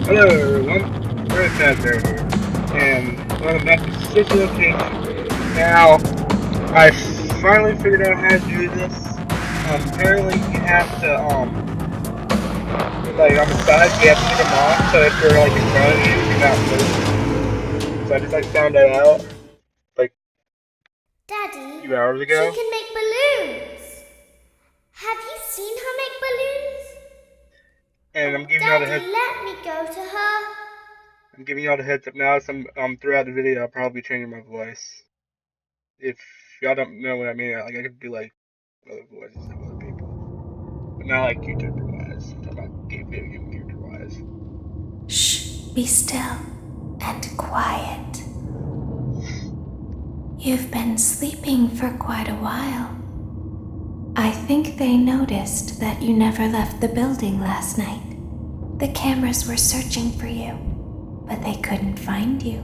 Hello everyone, Freddy here, and welcome back to City Location. Now, I finally figured out how to do this. Apparently you have to, like on the sides, you have to turn them off, so if they're like in front of you, you're not moving. So I just like found that out, like, a Daddy, few hours she ago. can make balloons. Have you seen her make balloons? And Oh, Daddy, let me go to her. I'm giving y'all the heads up now, so throughout the video I'll probably be changing my voice. If y'all don't know what I mean, like I could do like other voices of other people. But not like YouTuber wise. I'm talking about video game character wise. Shh, be still and quiet. You've been sleeping for quite a while. I think they noticed that you never left the building last night. The cameras were searching for you, but they couldn't find you.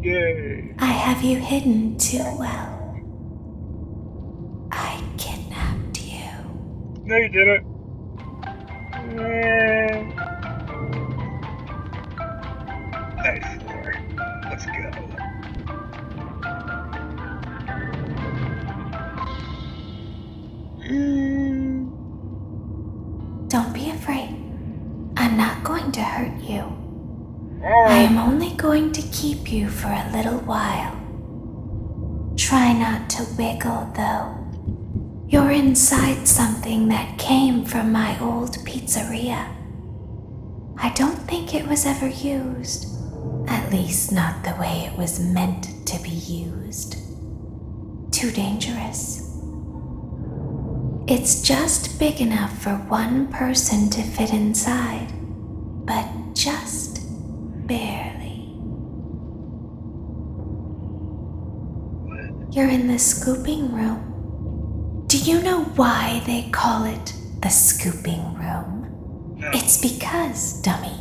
Yay! I have you hidden too well. I kidnapped you. No, you didn't. Nice floor. Let's go. Don't be afraid. I'm not going to hurt you. Oh. I am only going to keep you for a little while. Try not to wiggle, though. You're inside something that came from my old pizzeria. I don't think it was ever used. At least not the way it was meant to be used. Too dangerous. It's just big enough for one person to fit inside, but just barely. You're in the scooping room. Do you know why they call it the scooping room? No. It's because, dummy,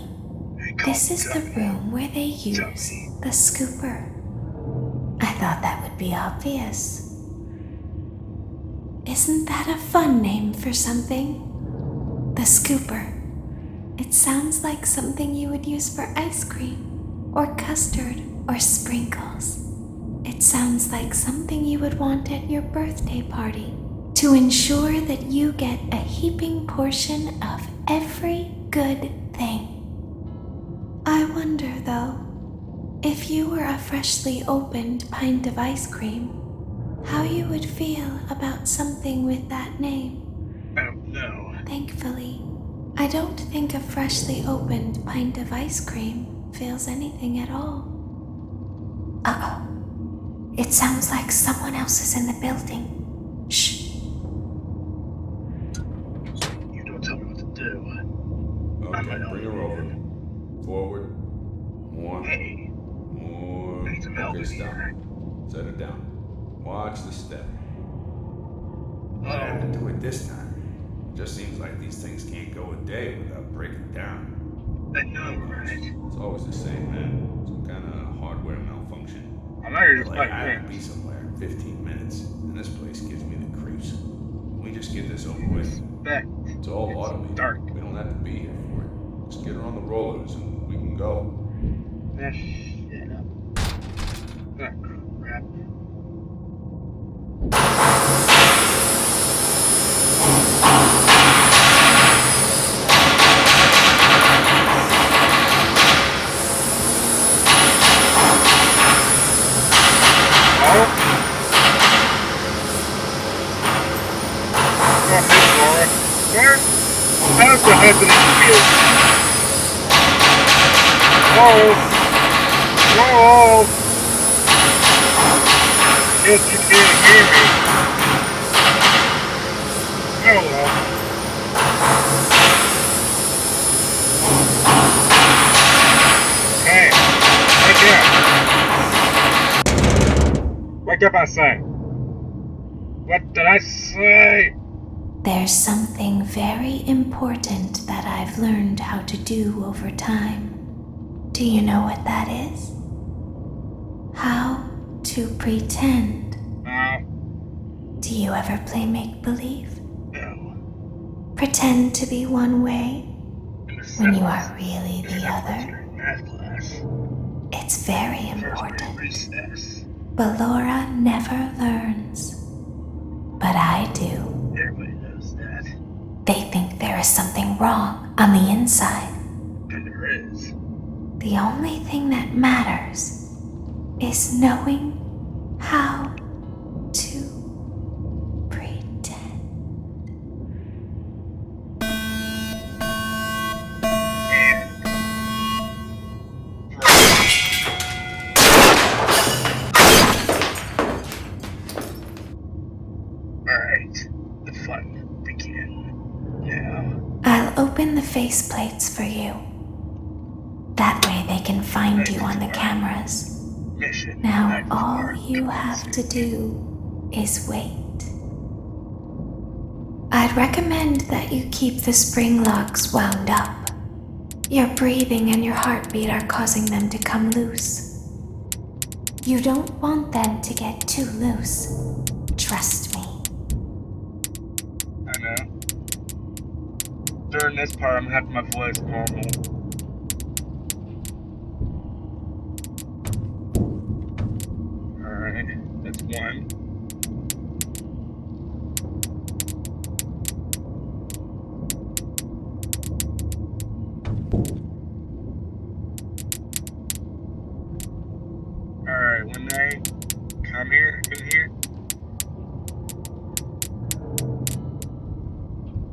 this is the room where they use the scooper. I thought that would be obvious. Isn't that a fun name for something? The scooper. It sounds like something you would use for ice cream, or custard, or sprinkles. It sounds like something you would want at your birthday party to ensure that you get a heaping portion of every good thing. I wonder, though, if you were a freshly opened pint of ice cream, how you would feel about something with that name. I don't know. Thankfully, I don't think a freshly opened pint of ice cream feels anything at all. Uh-oh. It sounds like someone else is in the building. Shh. You don't tell me what to do. Okay, bring her over. Forward. More. Hey, More. I need some help Okay, in stop. here. Set her down. Watch the step. What happened to it this time? Just seems like these things can't go a day without breaking down. I know, right? It's always the same, man. Some kind of hardware malfunction. I'm not here to Like fight I will be games. somewhere in 15 minutes, and this place gives me the creeps. Can we just get this over with? Respect. It's all automated. dark. We don't have to be here for it. Just get her on the rollers and we can go. That shit up. Ah, crap. Oh. Go ahead, Laura. Where? How's the happening here? Whoa! Whoa! Guess you can't hear me. Oh well. Hey, wake up. Wake up, I say. What did I say? There's something very important that I've learned how to do over time. Do you know what that is? How to pretend. Do you ever play make-believe? No. Pretend to be one way In the when you settings. are really the other? It's very First important. recess. Ballora never learns. But I do. Everybody knows that. They think there is something wrong on the inside. And there is. The only thing that matters is knowing how to pretend. Alright, the fun begin now. I'll open the faceplates for you. That way they can find you on the cameras. Mission. Now all you have to do is wait. I'd recommend that you keep the spring locks wound up. Your breathing and your heartbeat are causing them to come loose. You don't want them to get too loose. Trust me. I know. During this part, I'm gonna have my voice normal. Alright, that's one. Alright, when they come here, in here,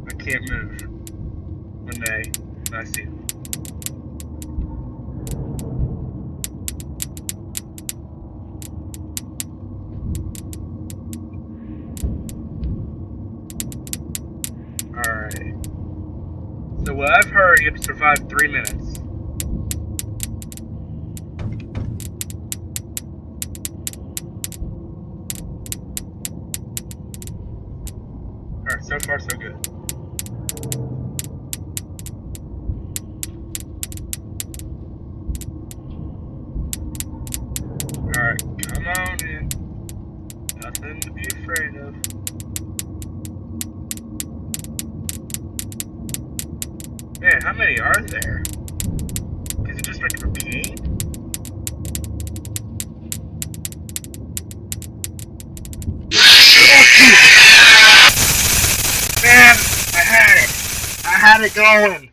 I can't move. When I see them. Alright. So what I've heard, you have to survive 3 minutes. Alright, so far so good. Alright, come on in. Nothing to be afraid of. Man, how many are there? Is it just like repeat? Man, I had it! I had it going!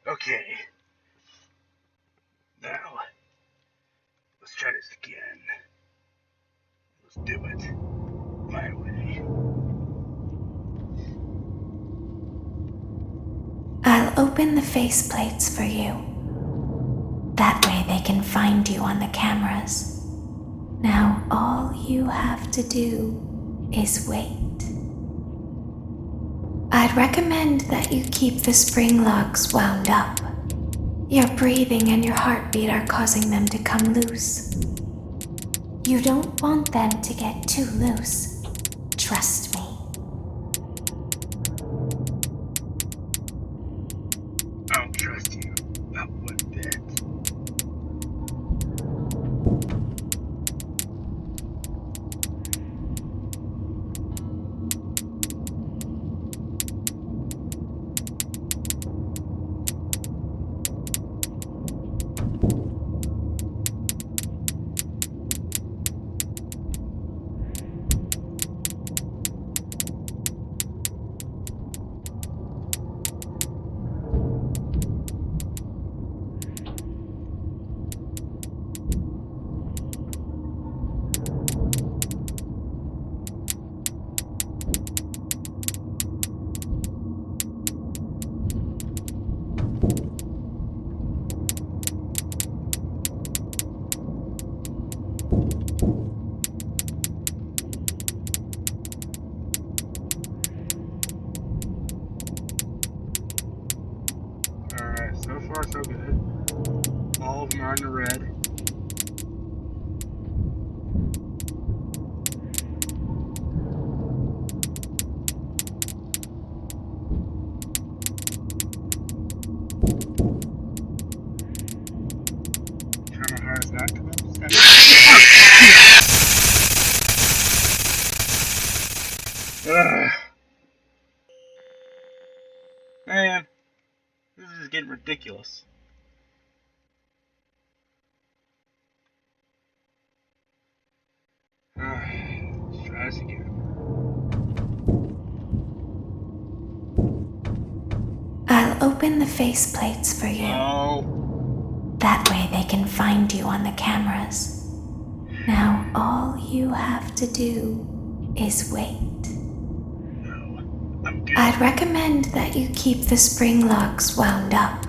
Okay. Now, let's try this again. Let's do it my way. I'll open the faceplates for you. That way they can find you on the cameras. Now all you have to do is wait. I'd recommend that you keep the spring locks wound up. Your breathing and your heartbeat are causing them to come loose. You don't want them to get too loose. Trust me. I don't trust you. Not one bit. Alright, so far so good. All of them are in the red. Kinda hard as not to go. Ugh. Man. is getting ridiculous. Let's try this again. I'll open the faceplates for you. Oh. That way they can find you on the cameras. Now all you have to do is wait. No. I'm good. I'd recommend that you keep the spring locks wound up.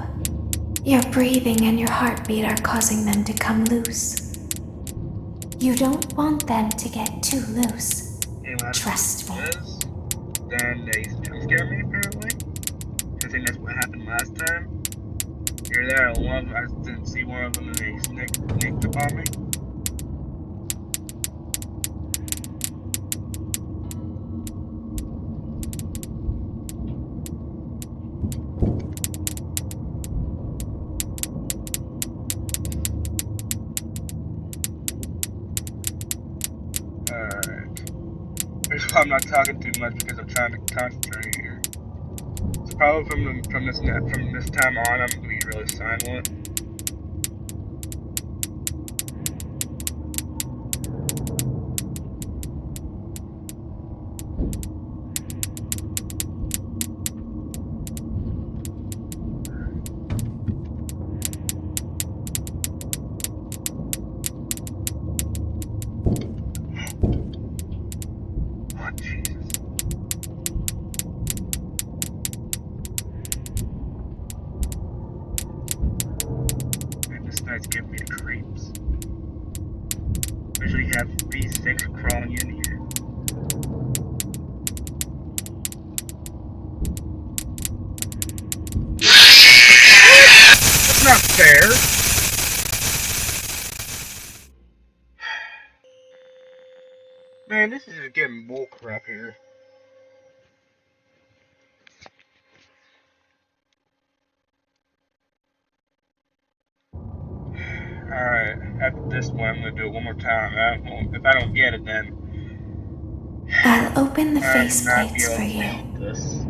Your breathing and your heartbeat are causing them to come loose. You don't want them to get too loose. Trust me. Then they jump scare me, apparently. I think that's what happened last time. You're there alone, I didn't see one of them and they sneaked up on me. Alright. Here's why I'm not talking too much because I'm trying to concentrate here. So probably from this time on, I'm gonna be really silent. Oh, Jesus. Man, this night's giving me the creeps. Usually have these things crawling in here. That's not fair. Man, this is just getting bullcrap here. Alright, after this one, I'm gonna do it one more time. If I don't get it, then I'll open the I'm not faceplates for able to you. beat this.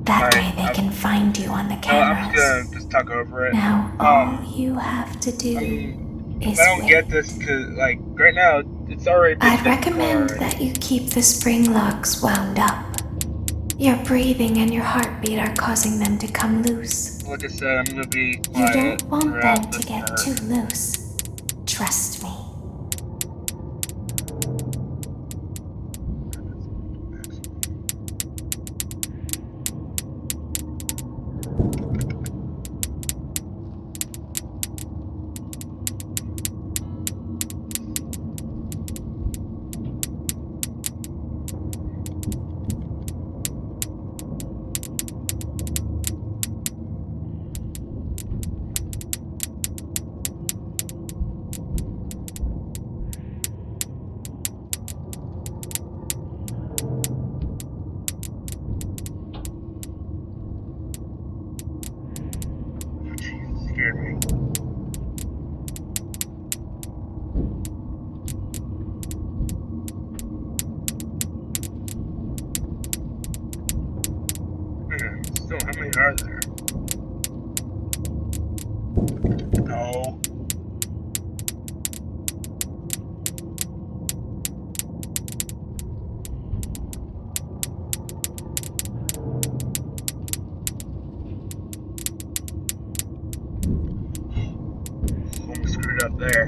That way they can find you on the I'm cameras. just gonna talk over it. Now all you have to do If is I don't wait. get this, cause like right now, it's already been I'd recommend that you keep the spring locks wound up. Your breathing and your heartbeat are causing them to come loose. Like I said, I'm gonna be You quiet don't want throughout them to this get part. too loose. Trust me. Scared me. Man, still, how many are there? No. Almost screwed up there.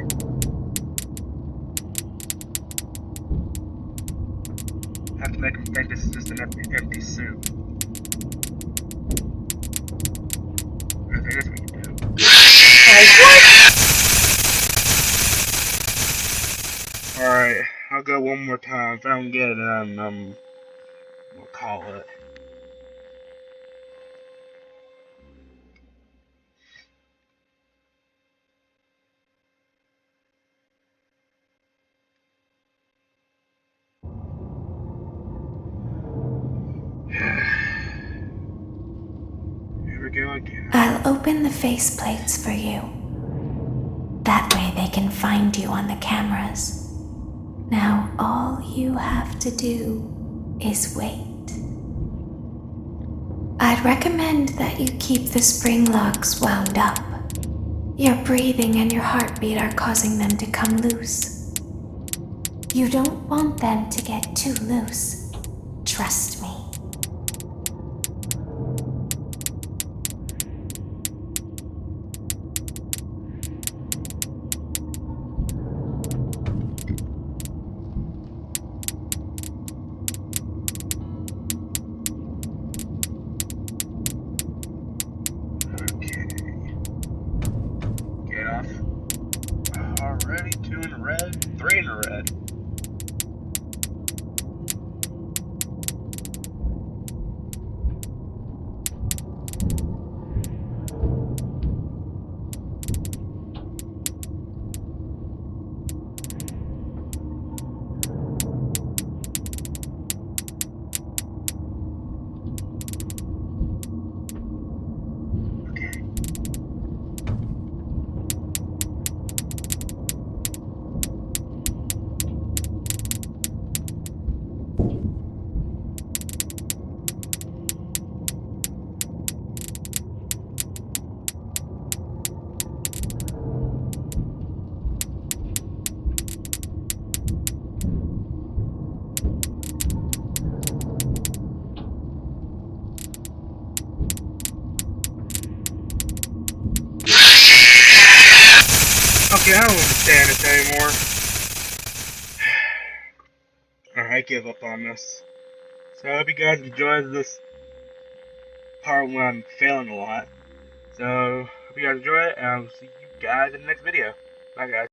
Have to make them think this is just an empty suit. I think that's what you do. Alright, I'll go one more time. If I don't get it, then we'll call it. Here we go again. I'll open the faceplates for you. That way they can find you on the cameras. Now all you have to do is wait. I'd recommend that you keep the spring locks wound up. Your breathing and your heartbeat are causing them to come loose. You don't want them to get too loose. Trust me. Get off. Already 2 in the red, 3 in the red. Okay, I don't understand this anymore. Alright, I give up on this. So I hope you guys enjoyed this part when I'm failing a lot. So, hope you guys enjoy it, and I'll see you guys in the next video. Bye, guys.